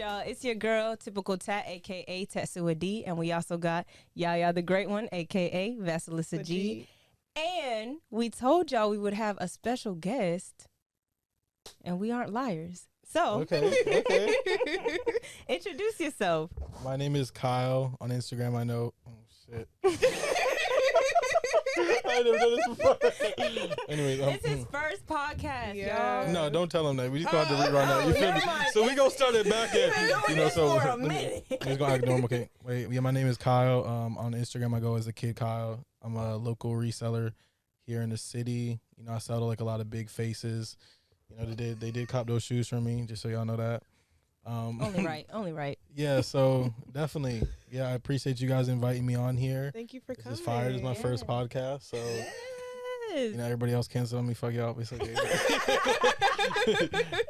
y'all? It's your girl, Typical Tat, a.k.a. Tatsua D. And we also got Yaya the Great One, a.k.a. Vasilisa G. And we told y'all we would have a special guest, and we aren't liars. So, okay. Introduce yourself. My name is Kyle on Instagram. I know. Oh, shit. I never done this before. Anyways, it's his first podcast, y'all. No, don't tell him that. We just gonna have to rerun that. You feel me? So we gonna start it back at, so for a minute. Let's go act normal. Okay, wait. Yeah, my name is Kyle. On Instagram, I go as a KidKyle. I'm a local reseller here in the city. You know, I sell to like a lot of big faces. You know, they did cop those shoes from me, just so y'all know that. Only right. Yeah, so definitely. Yeah, I appreciate you guys inviting me on here. Thank you for coming. This is fire. This is my first podcast, so you know everybody else cancel on me. Fuck y'all. It's okay.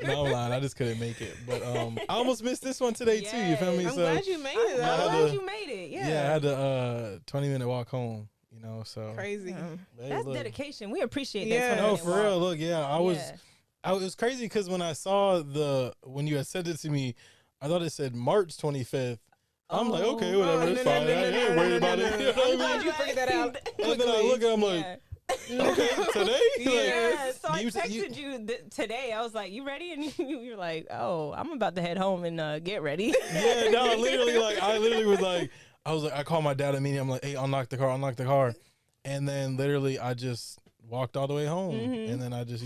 No, I'm lying. I just couldn't make it, but I almost missed this one today too. You feel me? I'm glad you made it. I'm glad you made it. Yeah. Yeah, I had a 20-minute walk home. You know, so crazy. Hey, that's look. dedication. We appreciate that. Yeah. No, for real. Look, yeah, I was crazy because when I saw when you had sent it to me, I thought it said March 25th. I'm like, okay, whatever, it's fine. I ain't worried about it. You know what I I'm mean? glad you figured that out. And then I look at, I'm like, okay, today? Yeah, Like, so I texted you today. I was like, you ready? And you were like, oh, I'm about to head home and get ready. Yeah, no, I literally was like, I called my dad immediately. I'm like, hey, unlock the car. And then literally I just walked all the way home. Mm-hmm. And then I just,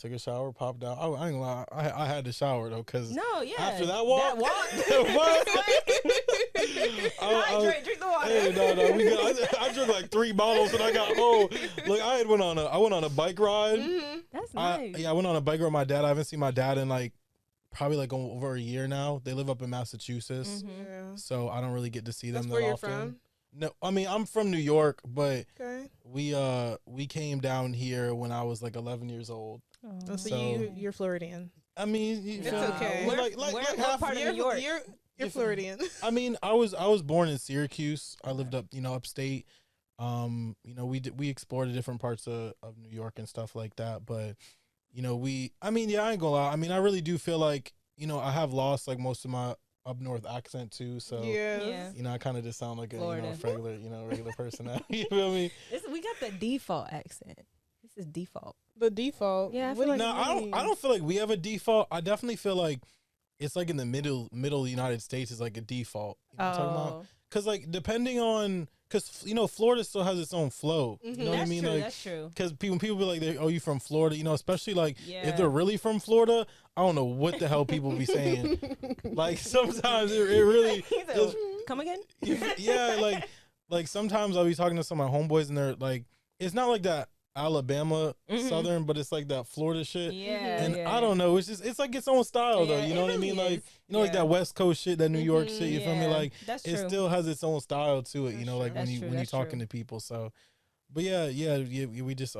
took a shower, popped out. I ain't gonna lie, I had to shower though, cause after that walk, drink the water. Hey, no, I drank like 3 bottles when I got home. Look, I went on a bike ride. Mm-hmm. That's nice. I went on a bike ride with my dad. I haven't seen my dad in like probably like over a year now. They live up in Massachusetts, so I don't really get to see them that often. That's where you're from? No, I mean I'm from New York, but okay. we came down here when I was like 11 years old. Oh, so you're Floridian. I mean, it's okay. Like half part of New York? You're Floridian. I mean, I was born in Syracuse. I lived up, upstate. We explored the different parts of New York and stuff like that. But, I ain't gonna lie. I mean, I really do feel like, I have lost like most of my up north accent too. So, I kind of just sound like a regular person now. You feel me? We got the default accent. This is default. The default. Yeah. I don't feel like we have a default. I definitely feel like it's like in the middle of the United States is like a default. You know what I'm talking about? Because like depending on, Florida still has its own flow. You know what I mean? True, like, that's true. Because when people be like, you from Florida? Especially like if they're really from Florida, I don't know what the hell people be saying. Like sometimes it really just, come again. Yeah, like sometimes I'll be talking to some of my homeboys and they're like, it's not like that Alabama Southern, but it's like that Florida shit. Yeah. And I don't know. It's like its own style though. You know what I mean? Like like that West Coast shit, that New York shit. You feel me? Like it still has its own style to it. Like when you're talking to people. So, but we just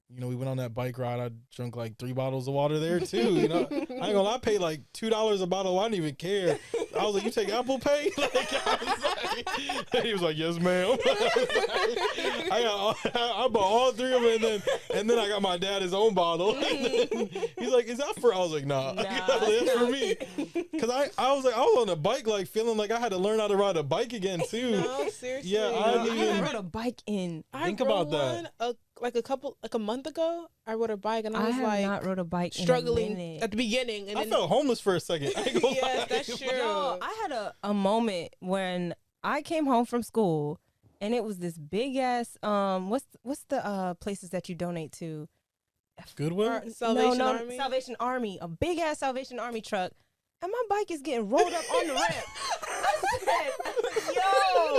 we went on that bike ride. I drank like 3 bottles of water there too. I ain't gonna lie, I paid like $2 a bottle. I didn't even care. I was like, you take Apple Pay? He was like, yes, ma'am. I bought all 3 of them, and then I got my dad his own bottle. He's like, is that for? I was like, nah. That's for me. Because I was on a bike, like feeling like I had to learn how to ride a bike again too. No, seriously. Yeah, I haven't rode a bike in. Think about that. Like a month ago, I rode a bike and I was have not rode a bike struggling at the beginning. And I felt homeless for a second. Yes, that's true. Yo, I had a moment when I came home from school and it was this big ass what's the places that you donate to? Goodwill? Army? Salvation Army. A big ass Salvation Army truck. And my bike is getting rolled up on the ramp. I said, yo.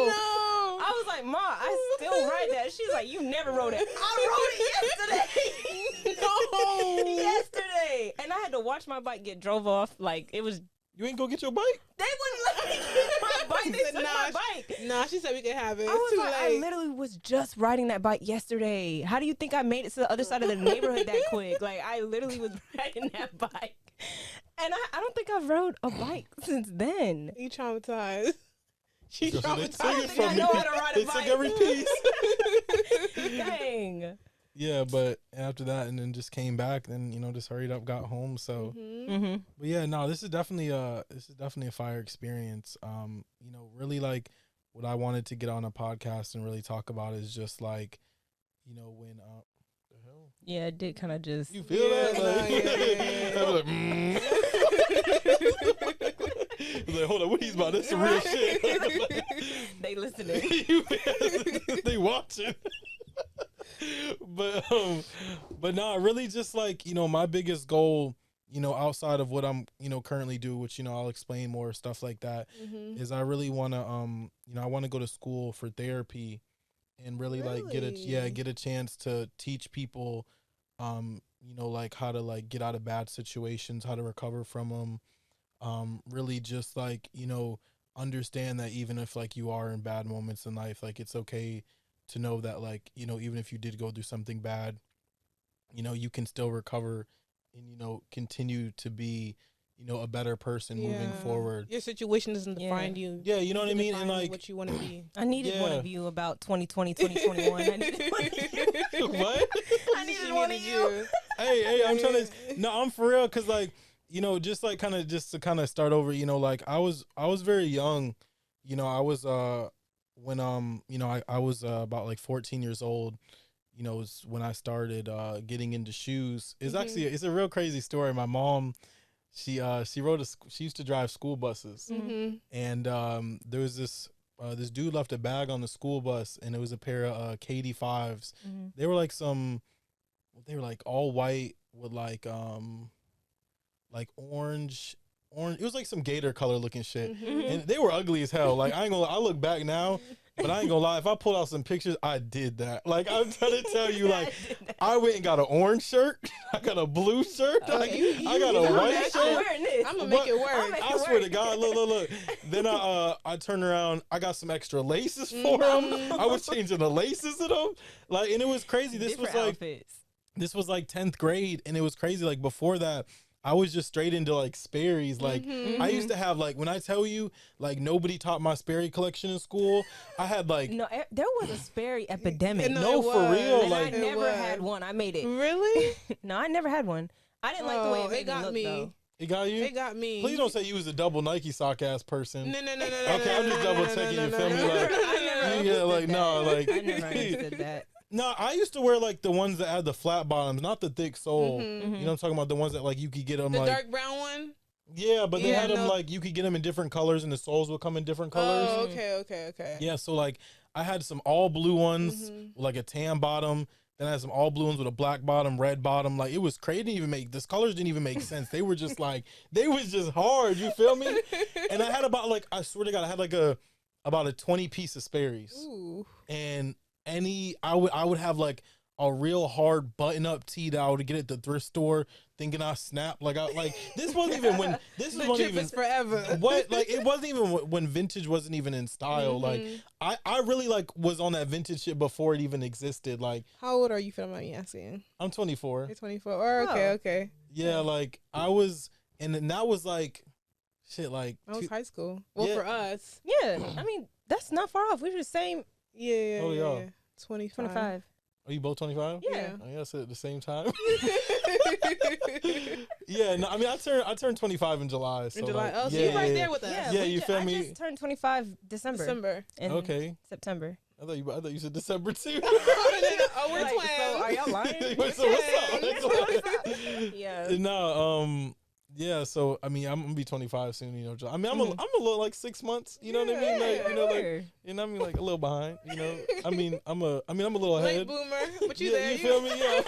No. I was like, Ma, I still ride that. She's like, you never rode it. I rode it yesterday. No. Yesterday. And I had to watch my bike get drove off. Like, it was. You ain't go get your bike? They wouldn't let me get my bike. They took my bike. Nah, she said we could have it. I literally was just riding that bike yesterday. How do you think I made it to the other side of the neighborhood that quick? Like, I literally was riding that bike. And I don't think I've rode a bike since then. You traumatized. She So traumatized. they took it from me. I know how to ride a They bike. took every piece. Dang. Yeah, but after that, and then just came back, and just hurried up, got home. So, but yeah, no, this is definitely a fire experience. Really like what I wanted to get on a podcast and really talk about is just like, when the hell? Yeah, it did kind of just. You feel that? I was like, hold on, what he's about? That's some real shit. They listening. They watching. But no, really just like, my biggest goal, outside of what I'm, currently do, which, I'll explain more stuff like that, is I really want to, I want to go to school for therapy and really like get a chance to teach people, like how to like get out of bad situations, how to recover from them. Really just like, understand that even if like you are in bad moments in life, like it's okay to know that like, even if you did go through something bad, you can still recover and, continue to be, a better person moving forward. Your situation doesn't define you. Yeah, you know what I mean? And like what you want to be. I needed one of you about 2020, 2021. I needed one of you. What? I needed one of you. Hey, I'm trying to, no, I'm for real. Cause like, just like just to start over, like I was very young, I was, when, I was about like 14 years old, was when I started getting into shoes. It's actually, it's a real crazy story. My mom, she used to drive school buses, and there was this dude left a bag on the school bus, and it was a pair of KD5s. They were like all white with like orange. It was like some gator color looking shit, and they were ugly as hell. Like I look back now, but I ain't gonna lie. If I pulled out some pictures, I did that. Like I'm trying to tell you, like I went and got an orange shirt, I got a blue shirt, I got a white shirt. I'm gonna make it work. I swear to God, look. Then I turned around, I got some extra laces for them. I was changing the laces of them, like, and it was crazy. This was like 10th grade, and it was crazy. Like before that, I was just straight into like Sperry's. Like I used to have like, when I tell you, like nobody taught my Sperry collection in school. I had like there was a Sperry epidemic. No, for real. And like I never had one. I made it. Really? No, I never had one. I didn't like the way it made got me look, though. It got you? It got me. Please don't say you was a double Nike sock ass person. No. Okay, I'm just double checking. You feel me? Like, I never understood that. No, I used to wear like the ones that had the flat bottoms, not the thick sole. You know what I'm talking about? The ones that like you could get them the like dark brown one. Yeah, but they had them like you could get them in different colors, and the soles would come in different colors. Oh, okay. Yeah, so like I had some all blue ones with like a tan bottom. Then I had some all blue ones with a black bottom, red bottom. Like it was crazy. These colors didn't even make sense. They were just like they was just hard. You feel me? And I had about like, I swear to God, I had like about a 20 piece of Sperry's. Ooh. And I would have like a real hard button up tee that I would get at the thrift store, thinking I snap. Like this wasn't even when this the wasn't trip even is forever. What, like it wasn't even when vintage wasn't even in style. Like I really like was on that vintage shit before it even existed. Like how old are you? If I'm not asking. I'm 24. You're 24. Oh, okay. Yeah, like I was, and then that was like shit. Like that was high school. Well, for us. Yeah, I mean that's not far off. We were the same. Yeah. Oh yeah. 25. Are you both 25? Yeah. I guess at the same time. Yeah, no, I mean I turned 25 in July. So July. Like, so you're right there with us. Yeah, you feel me? I just turned 25 December. Okay. September. I thought you said December too. Oh, we're twins. So are y'all lying? So what's up? Yeah. No, yeah, so I mean, I'm gonna be 25 soon. You know, I mean, I'm a little like 6 months. You know what I mean? Like, you know, like, and I mean, like a little behind. You know, I mean, I'm a little ahead. Late boomer, but you there? You feel me? Yeah.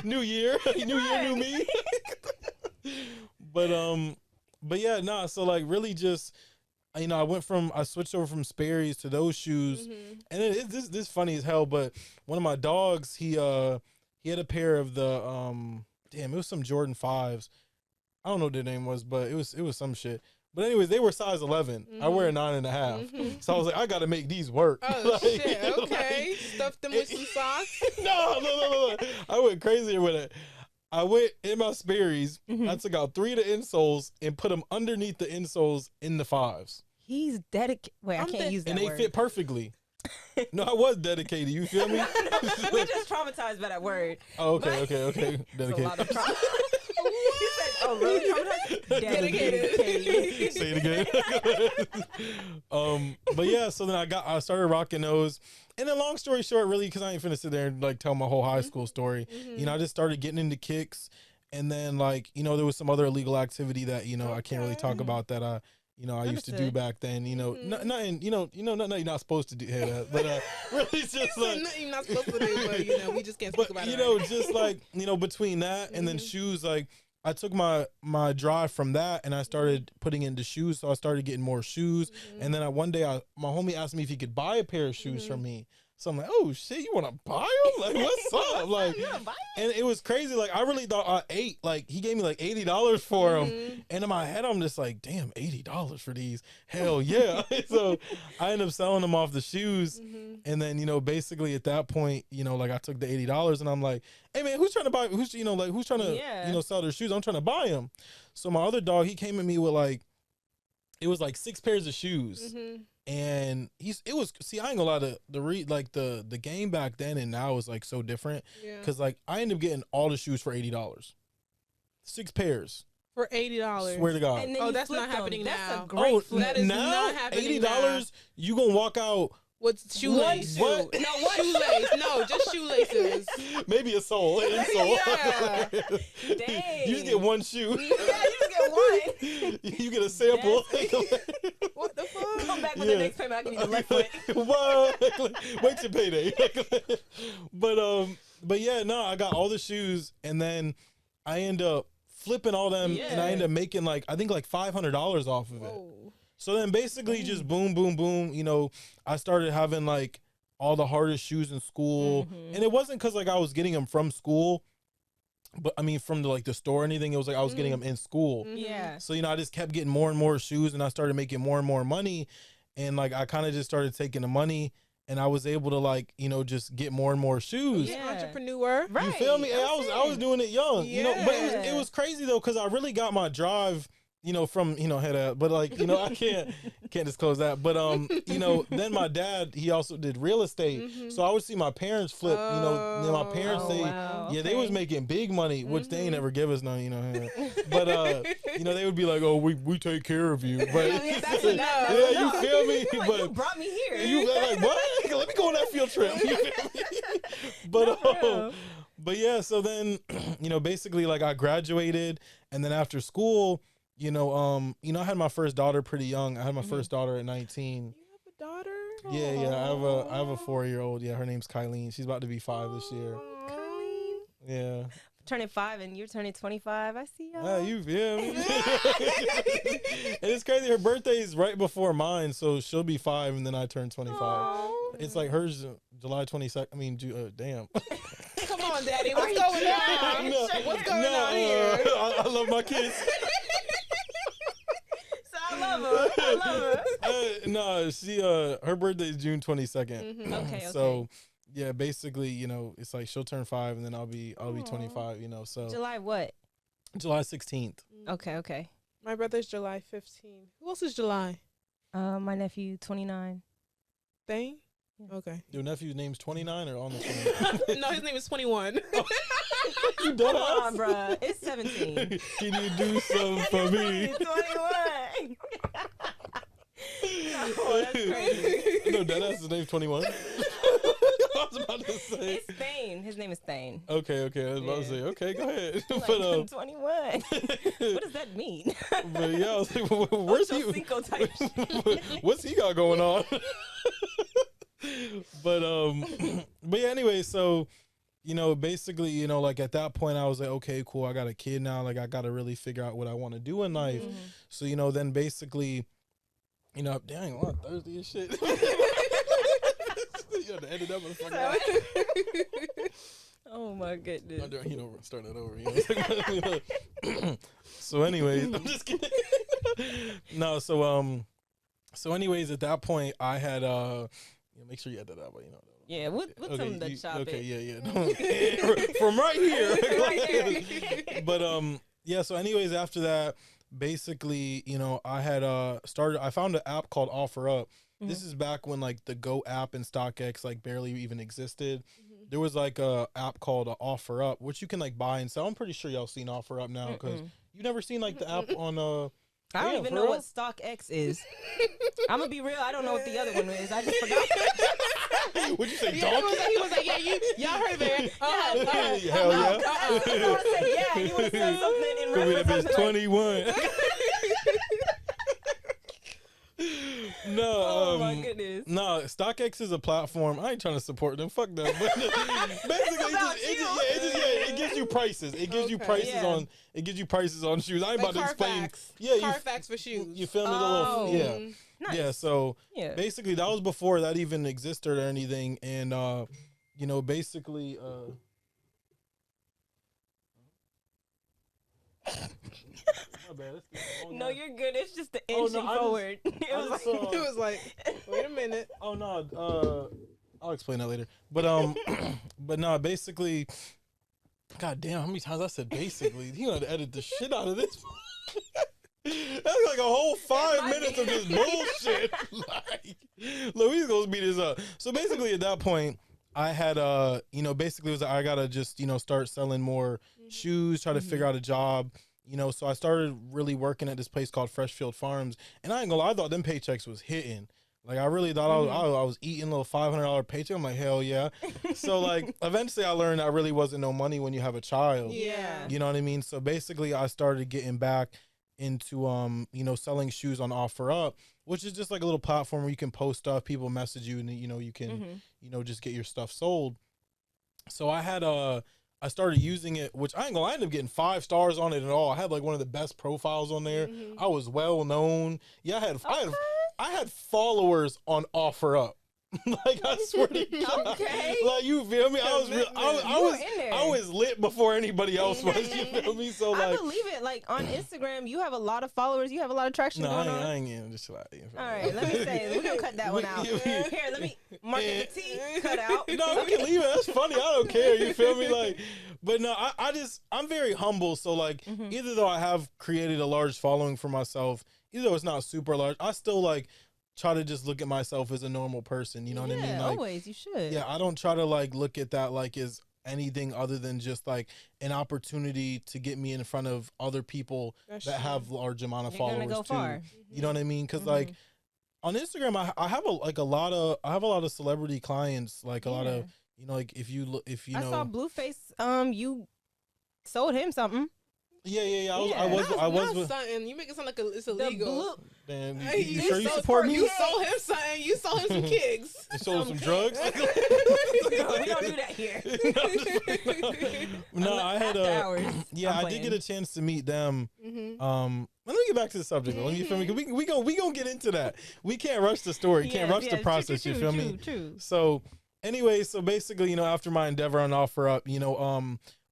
New year, new me. But yeah, nah. So like, really, just I switched over from Sperry's to those shoes, and this funny as hell. But one of my dogs, he had a pair of the it was some Jordan 5s. I don't know what their name was, but it was some shit. But anyways, they were size 11. I wear a 9.5. So I was like, I got to make these work. Oh, shit. Okay. Stuff them with some socks. No. I went crazier with it. I went in my Sperry's. I took out 3 of the insoles and put them underneath the insoles in the 5s. He's dedicated. Wait, I can't use that word. And they fit perfectly. No, I was dedicated. You feel me? We're just traumatized by that word. Oh, okay. Dedicated. He said, "Oh, really traumatized? Dedicated." Say it again. But yeah, so then I started rocking those. And then long story short, really, because I ain't finna sit there and like tell my whole high school story. You know, I just started getting into kicks. And then like, you know, there was some other illegal activity that, you know, I can't really talk about that I used to do back then, you know, nothing, nothing you're not supposed to do, but really it's just like nothing you're not supposed to do, but you know, we just can't speak about it. You know, just like, you know, between that and then shoes, like I took my drive from that and I started putting into shoes. So I started getting more shoes. And then one day my homie asked me if he could buy a pair of shoes from me. So I'm like, oh shit, you want to buy them? Like, what's up? Like, and it was crazy. Like, I really thought I ate. Like, he gave me like $80 for them, and in my head, I'm just like, damn, $80 for these? Hell yeah! So I ended up selling them off the shoes, and then you know, basically at that point, you know, like I took the $80, and I'm like, hey man, who's trying to buy? Who's trying to you know sell their shoes? I'm trying to buy them. So my other dog, he came at me with like, it was like 6 pairs of shoes. And I ain't gonna lie, the game back then and now is like so different. Cause like I ended up getting all the shoes for $80. 6 pairs. For $80. Swear to God. Oh, that's not happening now. That's a great flip. That is not happening $80, now. You gonna walk out with shoelaces? What? No, what shoelace? No, just shoelaces. Maybe a sole. Yeah. Dang. You just get one shoe. Yeah, you just get one. You get a sample. What the fuck? Come back with the next payment. I can use the left foot. What? Wait till payday. But yeah, no, I got all the shoes, and then I end up flipping all them, and I end up making like I think like $500 off of it. Whoa. So then basically just boom, boom, boom. You know, I started having like all the hardest shoes in school, and it wasn't because like I was getting them from school. But I mean, from the store or anything, it was like I was getting them in school. Yeah. So, you know, I just kept getting more and more shoes, and I started making more and more money. And like, I kind of just started taking the money, and I was able to like, you know, just get more and more shoes. Yeah. Entrepreneur. Right. You feel me? I was doing it young, you know, but it was crazy though, because I really got my drive, you know, from, you know, head up, but like, you know, I can't disclose that. But, you know, then my dad, he also did real estate. So I would see my parents flip, you know, my parents, they was making big money, which they ain't ever give us none, you know. But, you know, they would be like, oh, we take care of you. But That's enough. yeah, you feel me? Like, But you brought me here. you like, what? Let me go on that field trip. You feel me? But yeah, so then, you know, basically like I graduated, and then after school, you know, I had my first daughter pretty young. I had my first daughter at 19. You have a daughter? Yeah. I have a 4-year-old. Yeah, her name's Kyleen. She's about to be 5 this year. Kyleen. Yeah. Turning 5 and you're turning 25. I see y'all. Yeah, you feel me? And it's crazy. Her birthday is right before mine, so she'll be 5, and then I turn 25. Aww. It's like hers July 22nd. I mean, damn. Come on, Daddy. What's going on? No, What's going on here? I love my kids. I love her. No, she her birthday is June 22nd. Okay. So yeah, basically, you know, it's like she'll turn 5, and then I'll be 25, you know. So July what? July 16th. Okay. My brother's July 15. Who else is July? My nephew 29. Thing? Okay. Your nephew's name's 29 or on the 29? No, his name is 21. You done Come on, bruh. It's 17. Can you do something for me? 21. No, that's crazy. No, deadass, his name's 21. I was about to say. It's Thane. His name is Thane. Okay. I was about to say, okay, go ahead. Like, But 21. What does that mean? But yeah, I was like, where's he? Cinco type shit. What's he got going on? But yeah, anyway, so, you know, basically, you know, like at that point I was like, okay, cool, I got a kid now, like I got to really figure out what I want to do in life. So, you know, then basically, you know, dang, what, Thursday and shit. You have to edit that motherfucker. Oh my goodness. You know, start that over. You know? So anyways, I'm just kidding. No, so anyways, at that point I had make sure you edit that, but you know. Yeah, what's okay, some of the chop okay, it? yeah. From right here. Right here. But yeah, so anyways, after that, basically, you know, I had I found an app called OfferUp, This is back when like the Go app and StockX like barely even existed. There was like a app called Offer Up, which you can like buy and sell. I'm pretty sure y'all seen Offer Up now because you never seen like the app on I don't even know what StockX is. I'm gonna be real. I don't know what the other one is. I just forgot. What'd you say, He dog? was like, y'all heard that? Hell yeah. Yeah, you would have said something in reference to 21. No, oh my goodness. No, StockX is a platform. I ain't trying to support them. Fuck them. But basically, it gives you prices. It gives you prices on. It gives you prices on shoes. I ain't like about to explain. Carfax for shoes. You feel me? Nice. Yeah. So basically, that was before that even existed or anything, and basically. No, you're good. It's just the inching forward. It was like, wait a minute. Oh no, I'll explain that later. But but no, basically, god damn, how many times I said basically? He gonna edit the shit out of this. That's like a whole 5 minutes of this bullshit. Like, look, he's gonna beat this up. So basically, at that point, I had basically it was like, I gotta just start selling more shoes, try to figure out a job. So I started really working at this place called Freshfield Farms, and I ain't gonna lie, I thought them paychecks was hitting. Like, I really thought I was eating a little $500 paycheck. I'm like, hell yeah. So like, eventually I learned that really wasn't no money when you have a child. Yeah. You know what I mean? So basically I started getting back into, selling shoes on Offer Up, which is just like a little platform where you can post stuff, people message you, and you can, just get your stuff sold. So I started using it, which I ain't gonna lie, I ended up getting 5 stars on it and all. I had like one of the best profiles on there. I was well known. Yeah, I had followers on Offer Up. Like, I swear to God. Okay. Like, you feel me? I was lit before anybody else was. You feel me? So like, I believe it. Like, on Instagram, you have a lot of followers. You have a lot of traction going on. I ain't getting just like. All right, let me say we're gonna cut that one out. Here, let me mark the T cut out. No, we can leave it. That's funny. I don't care. You feel me? Like, but no, I'm very humble. So like, either though I have created a large following for myself, either though it's not super large, I still like try to just look at myself as a normal person. You know what I mean? Like, always. You should. Yeah, I don't try to like look at that like as anything other than just like an opportunity to get me in front of other people that have large amount of followers go too. Far. You know what I mean? Because like on Instagram, I have a lot of celebrity clients. Like a lot of like if you I saw BlueFace. You sold him something. Yeah. I was something. You make it sound like it's illegal. Man, you sure you support me? You sold him something. You sold him some kicks. You sold him some drugs? We don't do that here. No, I had I did get a chance to meet them. Let me get back to the subject. Let me feel me. We gonna get into that. We can't rush the story. Can't rush the process. You feel me? True. So, anyway, basically, after my endeavor on Offer Up,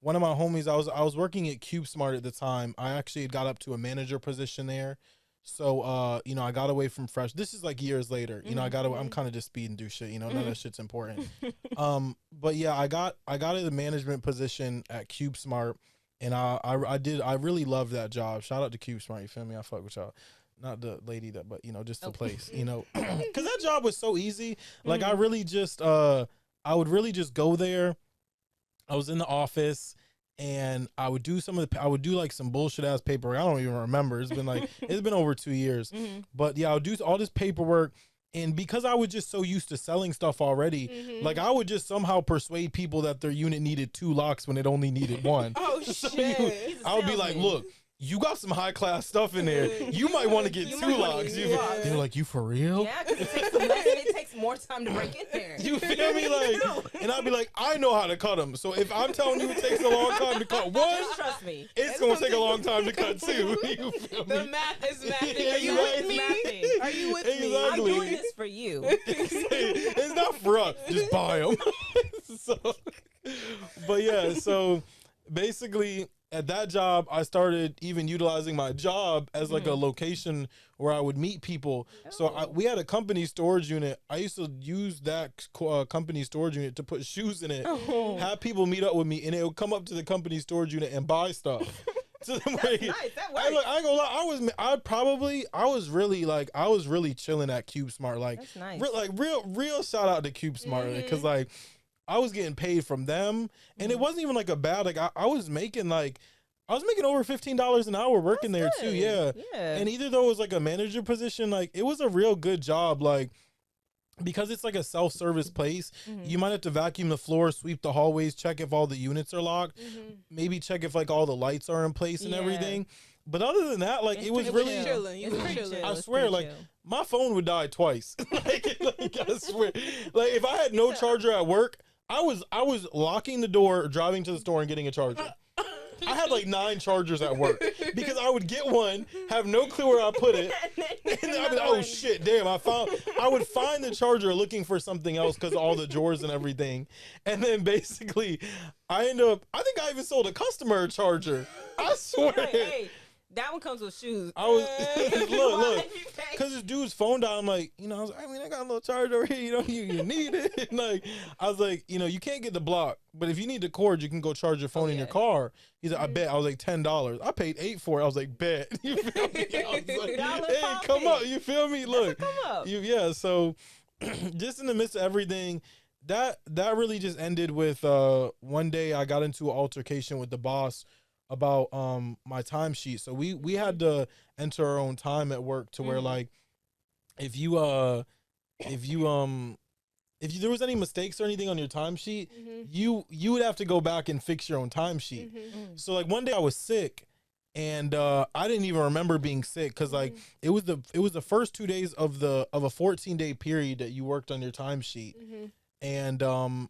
one of my homies, I was working at CubeSmart at the time. I actually got up to a manager position there. So, I got away from Fresh. This is like years later. I'm kind of just speeding through shit. None of that shit's important. But yeah, I got in the management position at CubeSmart, and I really loved that job. Shout out to CubeSmart. You feel me? I fuck with y'all. Not the lady but just the place. Because that job was so easy. Like I really just I would really just go there. I was in the office and I would do like some bullshit ass paperwork. I don't even remember. It's been over 2 years. But yeah, I would do all this paperwork. And because I was just so used to selling stuff already, like I would just somehow persuade people that their unit needed 2 locks when it only needed 1. Oh shit. I would be like, look, you got some high class stuff in there. You might want to get 2 locks. They're like, you for real? Yeah, because it takes more time to break in there. You feel me? Like, and I'd be like, I know how to cut them. So if I'm telling you it takes a long time to cut 1, just trust me, it's gonna take a long time to cut 2. You feel me? The math is mathing. Are you with me? Are you with me? I'm doing this for you. It's not for us. Just buy them. But yeah, so basically, at that job, I started even utilizing my job as like a location where I would meet people. So we had a company storage unit. I used to use that company storage unit to put shoes in it, have people meet up with me, and it would come up to the company storage unit and buy stuff. That's nice. That works. I ain't gonna lie. I was really chilling at CubeSmart. Like, that's nice. Real shout out to CubeSmart because like I was getting paid from them, and it wasn't even like a bad. Like I was making over $15 an hour working there too. Yeah. And either though it was like a manager position, like it was a real good job. Like, because it's like a self-service place, you might have to vacuum the floor, sweep the hallways, check if all the units are locked, maybe check if like all the lights are in place and everything. But other than that, like it was really chilling. I swear, like my phone would die twice. like I swear, like if I had no charger at work, I was locking the door, driving to the store, and getting a charger. I had like 9 chargers at work because I would get one, have no clue where I put it, and then I'd be like, oh shit, damn, I would find the charger looking for something else because of all the drawers and everything. And then basically I think I even sold a customer a charger. I swear. Hey, that one comes with shoes. I was look, because this dude's phone died. I'm like, I got a little charger over here. You need it. And like, I was like, you can't get the block, but if you need the cord, you can go charge your phone in your car. He's like, I bet. I was like $10. I paid $8 for it. I was like, bet. You feel me? I was like, hey, come up. You feel me? Look, come up. Yeah. So, just in the midst of everything, that really just ended with one day I got into an altercation with the boss about my timesheet. So we had to enter our own time at work to where like if there was any mistakes or anything on your timesheet, you would have to go back and fix your own timesheet. So like one day I was sick and I didn't even remember being sick because like it was the first 2 days of a 14-day period that you worked on your timesheet. And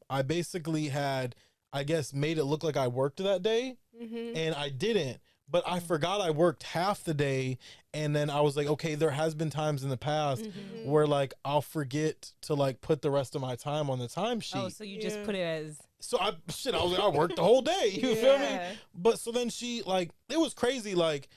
I basically had, I guess, made it look like I worked that day. And I didn't, but I forgot I worked half the day. And then I was like, okay, there has been times in the past where like I'll forget to like put the rest of my time on the timesheet. Oh, so you just put it as. So I was like, I worked the whole day. You feel me? But so then she like, it was crazy. Like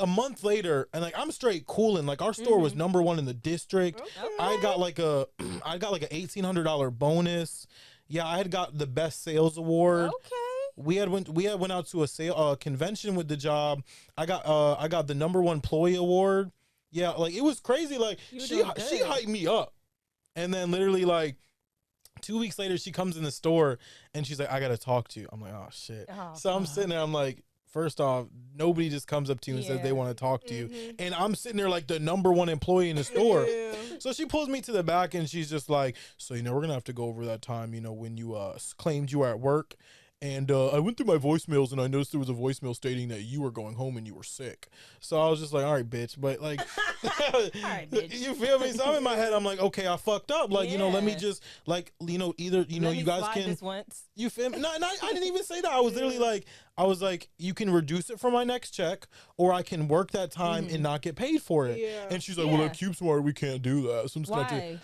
a month later, and like I'm straight cooling. Like our store was #1 in the district. Okay. I got like a $1,800 bonus. Yeah, I had got the best sales award. Okay. We had went out to a convention with the job. I got the #1 employee award. Yeah, like it was crazy. Like she hyped me up, and then literally like 2 weeks later, she comes in the store and she's like, "I gotta talk to you." I'm like, "Oh shit!" So I'm sitting there. I'm like, first off, nobody just comes up to you and says they want to talk to you, and I'm sitting there like the #1 employee in the store. So she pulls me to the back and she's just like, "So we're gonna have to go over that time, when you claimed you were at work." And I went through my voicemails and I noticed there was a voicemail stating that you were going home and you were sick. So I was just like, all right, bitch. But like, all right, bitch. You feel me? So I'm in my head. I'm like, okay, I fucked up. Like, let me just like, either, you guys can. This once. You feel me? No, I didn't even say that. I was literally like, you can reduce it from my next check or I can work that time and not get paid for it. Yeah. And she's like, well, at CubeSmart, we can't do that. So I'm just Why?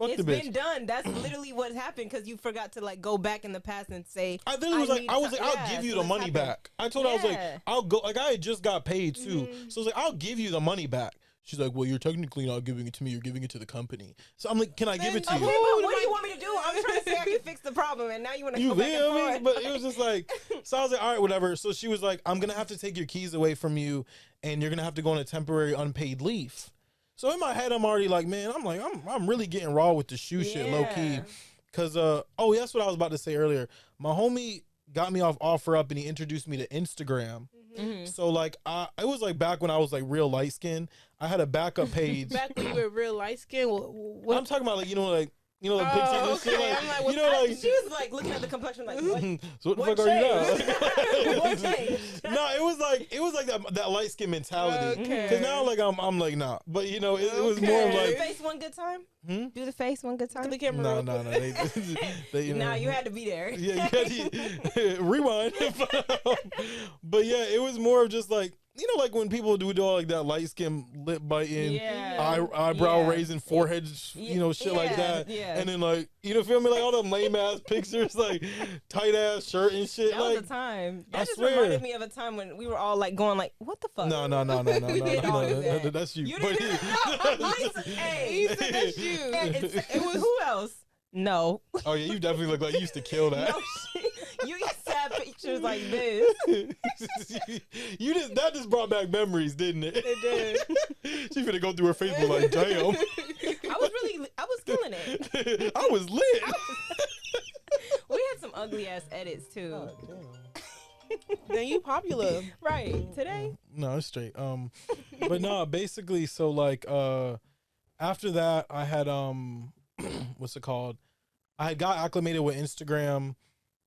It's been done. That's literally what happened because you forgot to like go back in the past and say. I literally was like, I'll give you the money back. I told her I was like, I'll go. Like I had just got paid too, so I was like, I'll give you the money back. She's like, well, you're technically not giving it to me. You're giving it to the company. So I'm like, can I give it to you? Okay, but what do you want me to do? I'm trying to say I can fix the problem, and now you want to go back and forth. But it was just like, so I was like, all right, whatever. So she was like, I'm gonna have to take your keys away from you, and you're gonna have to go on a temporary unpaid leave. So in my head, I'm already like, man, I'm really getting raw with the shoe shit, low key. Cause that's what I was about to say earlier. My homie got me off OfferUp and he introduced me to Instagram. So like it was like back when I was like real light skinned. I had a backup page. Back when you were real light skinned. I'm talking about like pictures and shit. Like, I'm like, she was like looking at the complexion like, what? So what the fuck are you now? What changed? No, it was like that light skin mentality. Because now like I'm like nah, but it was more of like. Do the face one good time? Do the face one good time? The camera. No. They nah, you had to be there. Yeah, you had to rewind. But yeah, it was more of just like. Like when people do all like that light skin, lip biting, eyebrow raising, forehead, shit like that. Yeah. And then like, feel me? Like all them lame ass pictures, like tight ass shirt and shit. That like, was a time. That I just swear. reminded me of a time when we were all like going like, what the fuck? No. That's you. You didn't he said that's you. It was who else? No. Oh yeah, you definitely look like you used to kill that. No, you got sad pictures pictures like this. That just brought back memories, didn't it? It did. She finna go through her Facebook like, damn. I was killing it. I was lit. We had some ugly ass edits too. Oh, Then you popular. Right. Today? No, it's straight. But no, basically, so like after that I had what's it called? I had got acclimated with Instagram,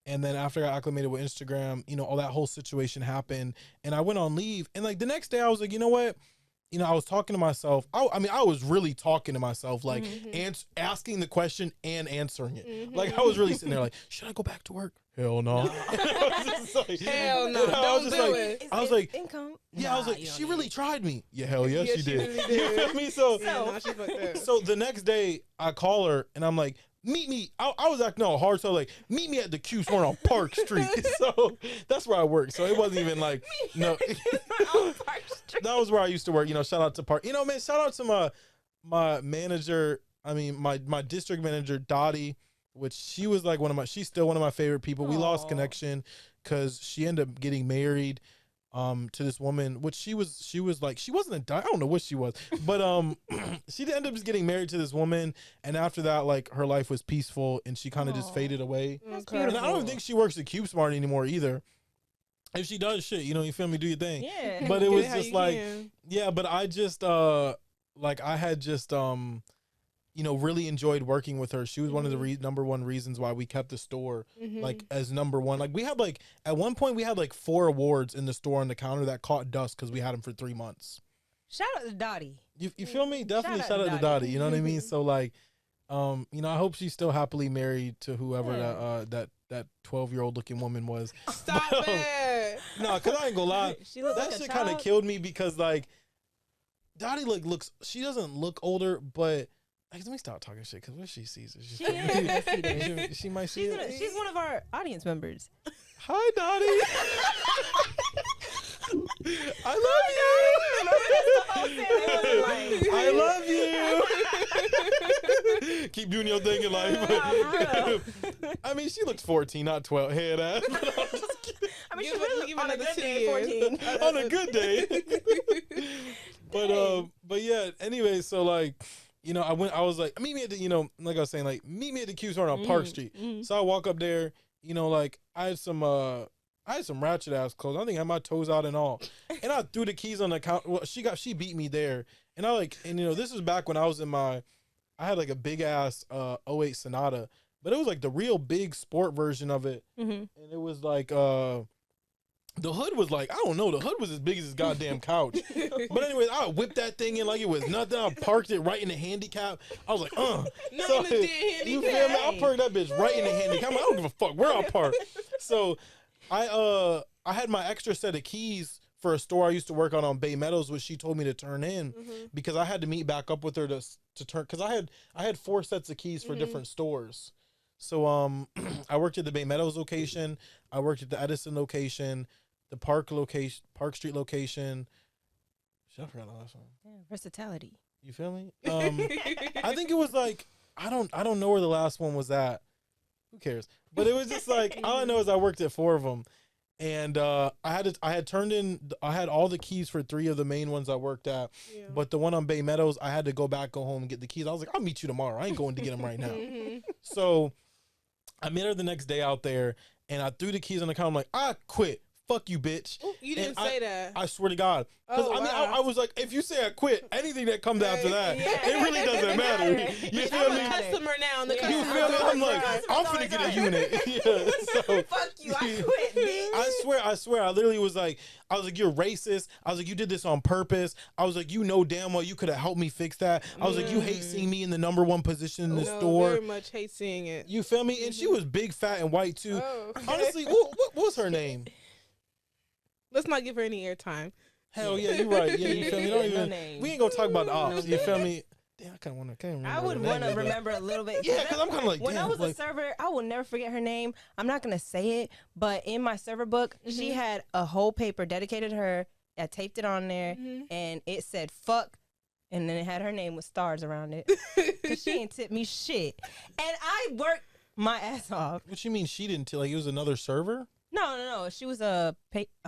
and then after I got acclimated with Instagram, you know, all that whole situation happened, and I went on leave, and like the next day I was like, you know what? You know, I was talking to myself. I mean, I was really talking to myself, like asking the question and answering it. Like I was really sitting there like, should I go back to work? Hell no. Hell no. Don't do it. I was like, income. Yeah, I was like, she really tried me. Yeah, hell yeah, she did. Really did. You feel me? So, She fucked up. so the next day I call her and I'm like, meet me. I was acting all hard, so like, meet me at the Q store on Park Street. So that's where I work. So it wasn't even like, no. That was where I used to work. You know, shout out to Park. You know, man, shout out to my manager. I mean, my district manager, Dottie, which she was like she's still one of my favorite people. We lost connection because she ended up getting married to this woman, which she was like, she wasn't I don't know what she was, but she ended up just getting married to this woman, and after that, like, her life was peaceful and she kind of just faded away. That's And I don't think she works at CubeSmart anymore either. If she does, shit, you know, you feel me, do your thing. Yeah. But it was just like, yeah, but I just like I had just you know, really enjoyed working with her. She was one of the number one reasons why we kept the store like as number one. Like we had like at one point we had like 4 awards in the store on the counter that caught dust because we had them for 3 months. Shout out to Dottie. You feel me? Definitely shout out to Dottie. You know what I mean? So like, you know, I hope she's still happily married to whoever that 12-year-old looking woman was. Stop it. No, because I ain't gonna lie. That like shit kind of killed me because like Dottie like looks. She doesn't look older, but. Like, let me stop talking shit because when she sees it, she might see it. She's one of our audience members. Hi, Dottie. I love you. Keep doing your thing in life. I mean, she looks 14, not 12. Head ass. I mean, she really on a good day, 14. On a good day. But yeah. Anyway, so like. You know, I was like, meet me at the, you know, like I was saying, like, meet me at the Q store on Park Street. So I walk up there, you know, like, I had some ratchet ass clothes. I think I had my toes out and all. And I threw the keys on the counter. Well, she beat me there. And you know, this was back when I was I had like a big ass 08 Sonata, but it was like the real big sport version of it. And it was like, the hood was like, I don't know, the hood was as big as this goddamn couch. But anyways, I whipped that thing in like it was nothing. I parked it right in the handicap. I was like, so, you feel me? I parked that bitch right in the handicap. I don't give a fuck where I park. So I had my extra set of keys for a store I used to work on Bay Meadows, which she told me to turn in because I had to meet back up with her to turn, because I had 4 sets of keys for different stores. So I worked at the Bay Meadows location, I worked at the Edison location, the Park Street location. Shit, I forgot the last one. Yeah, versatility. You feel me? I think it was like I don't know where the last one was at. Who cares? But it was just like all I know is I worked at 4 of them, and I had all the keys for 3 of the main ones I worked at, but the one on Bay Meadows I had to go home and get the keys. I was like, I'll meet you tomorrow. I ain't going to get them right now. So I met her the next day out there, and I threw the keys on the counter. I'm like, I quit. Fuck you, bitch. Ooh, you didn't say that. I swear to God. Because I was like, if you say I quit, anything that comes after that, it really doesn't matter. You feel me? I'm a customer now. You feel me? I'm like, I'm finna get a unit. Yeah, so, fuck you, I quit, bitch. I swear. I literally was like, you're racist. I was like, you did this on purpose. I was like, you know damn well you could have helped me fix that. I was like, you hate seeing me in the number 1 position in the store. Very much hate seeing it. You feel me? And she was big, fat, and white too. Honestly, what was her name? Let's not give her any airtime. Hell yeah, you're right. Yeah, you feel me? We ain't gonna talk about the ops. You feel me? Damn, I kind of want to. I would want to remember a little bit. Yeah, because I'm kind of like, when damn, I was a server, I will never forget her name. I'm not gonna say it, but in my server book, she had a whole paper dedicated to her. I taped it on there, and it said "fuck," and then it had her name with stars around it. Cause she ain't tipped me shit, and I worked my ass off. What you mean she didn't tell? Like it was another server? No. She was a